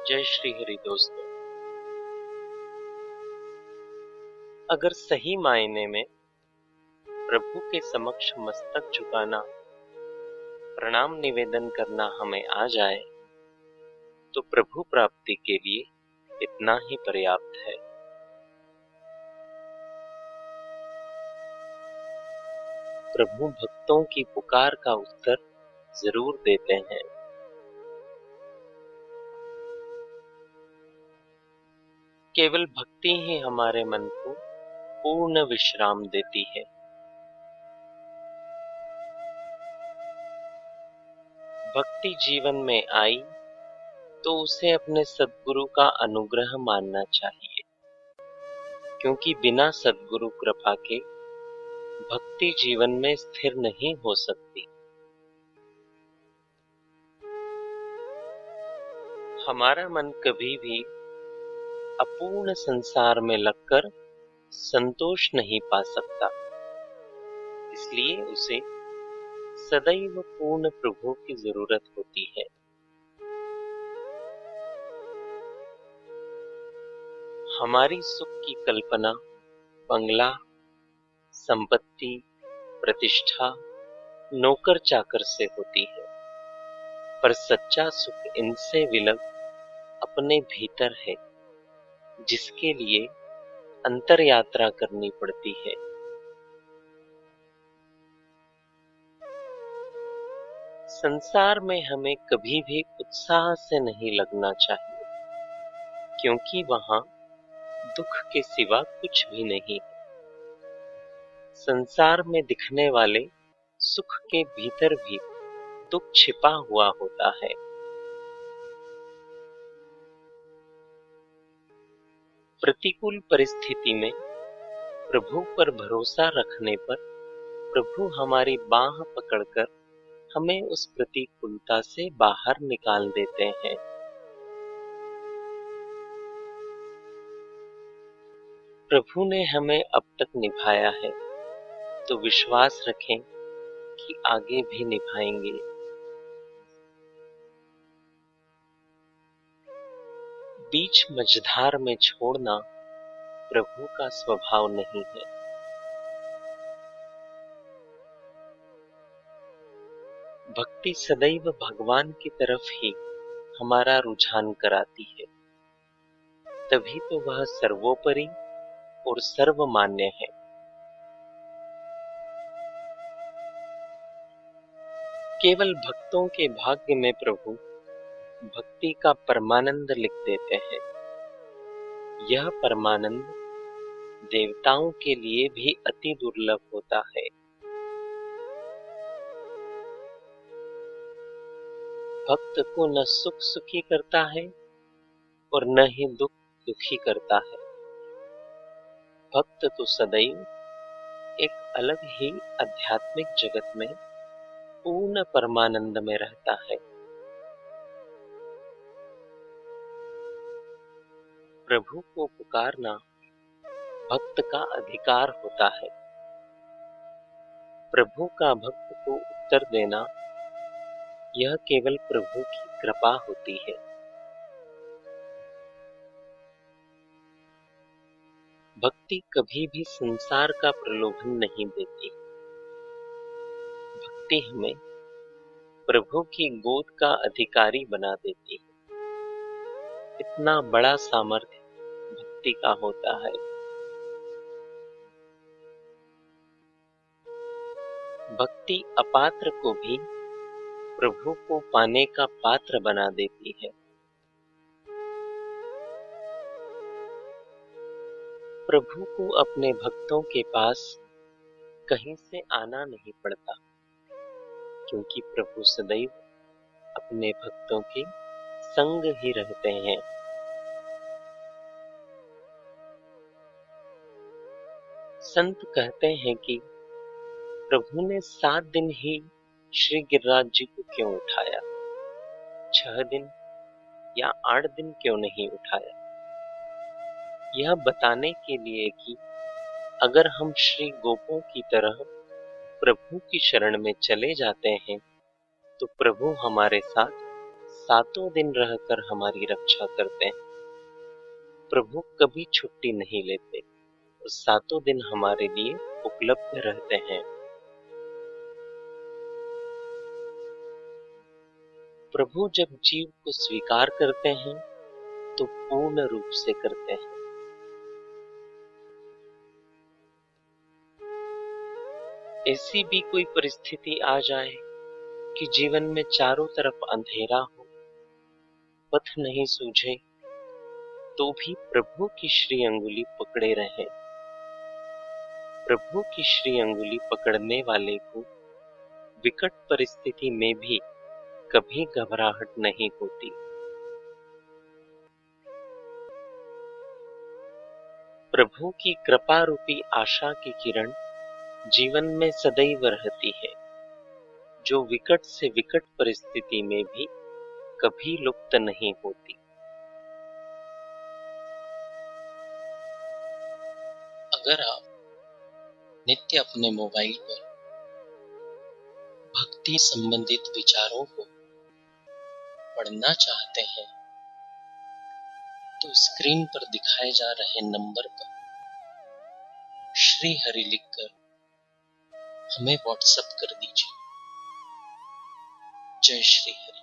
जय श्री हरि दोस्तों। अगर सही मायने में प्रभु के समक्ष मस्तक झुकाना, प्रणाम निवेदन करना हमें आ जाए तो प्रभु प्राप्ति के लिए इतना ही पर्याप्त है। प्रभु भक्तों की पुकार का उत्तर जरूर देते हैं। केवल भक्ति ही हमारे मन को पूर्ण विश्राम देती है। भक्ति जीवन में आई तो उसे अपने सद्गुरु का अनुग्रह मानना चाहिए, क्योंकि बिना सद्गुरु कृपा के भक्ति जीवन में स्थिर नहीं हो सकती। हमारा मन कभी भी अपूर्ण संसार में लगकर संतोष नहीं पा सकता, इसलिए उसे सदैव पूर्ण प्रभु की जरूरत होती है। हमारी सुख की कल्पना बंगला, संपत्ति, प्रतिष्ठा, नौकर चाकर से होती है, पर सच्चा सुख इनसे विलग अपने भीतर है, जिसके लिए अंतर यात्रा करनी पड़ती है। संसार में हमें कभी भी उत्साह से नहीं लगना चाहिए, क्योंकि वहां दुख के सिवा कुछ भी नहीं है। संसार में दिखने वाले सुख के भीतर भी दुख छिपा हुआ होता है। प्रतिकूल परिस्थिति में प्रभु पर भरोसा रखने पर प्रभु हमारी बाह पकड़कर हमें उस प्रतिकूलता से बाहर निकाल देते हैं। प्रभु ने हमें अब तक निभाया है, तो विश्वास रखें कि आगे भी निभाएंगे। बीच मझधार में छोड़ना प्रभु का स्वभाव नहीं है। भक्ति सदैव भगवान की तरफ ही हमारा रुझान कराती है, तभी तो वह सर्वोपरि और सर्वमान्य है। केवल भक्तों के भाग्य में प्रभु भक्ति का परमानंद लिख देते हैं। यह परमानंद देवताओं के लिए भी अति दुर्लभ होता है। भक्त को न सुख सुखी करता है और न ही दुख दुखी करता है। भक्त तो सदैव एक अलग ही आध्यात्मिक जगत में पूर्ण परमानंद में रहता है। प्रभु को पुकारना भक्त का अधिकार होता है। प्रभु का भक्त को उत्तर देना यह केवल प्रभु की कृपा होती है। भक्ति कभी भी संसार का प्रलोभन नहीं देती। भक्ति हमें प्रभु की गोद का अधिकारी बना देती है। इतना बड़ा सामर्थ्य भक्ति का होता है। भक्ति अपात्र को भी प्रभु को पाने का पात्र बना देती है। प्रभु को अपने भक्तों के पास कहीं से आना नहीं पड़ता, क्योंकि प्रभु सदैव अपने भक्तों के संग ही रहते हैं। संत कहते हैं कि प्रभु ने 7 दिन ही श्री गिरिराज जी को क्यों उठाया, 6 दिन या 8 दिन क्यों नहीं उठाया। यह बताने के लिए कि अगर हम श्री गोपों की तरह प्रभु की शरण में चले जाते हैं तो प्रभु हमारे साथ सातों दिन रहकर हमारी रक्षा करते हैं। प्रभु कभी छुट्टी नहीं लेते और सातों दिन हमारे लिए उपलब्ध रहते हैं। प्रभु जब जीव को स्वीकार करते हैं तो पूर्ण रूप से करते हैं। ऐसी भी कोई परिस्थिति आ जाए कि जीवन में चारों तरफ अंधेरा हो, पथ नहीं सूझे, तो भी प्रभु की श्री अंगुली पकड़े रहें। प्रभु की श्री अंगुली पकड़ने वाले को विकट परिस्थिति में भी कभी घबराहट नहीं होती। प्रभु की कृपा रूपी आशा की किरण जीवन में सदैव रहती है, जो विकट से विकट परिस्थिति में भी कभी लुप्त नहीं होती। अगर आप नित्य अपने मोबाइल पर भक्ति संबंधित विचारों को पढ़ना चाहते हैं तो स्क्रीन पर दिखाए जा रहे नंबर पर श्री हरि लिखकर हमें व्हाट्सएप कर दीजिए। जय श्री हरि।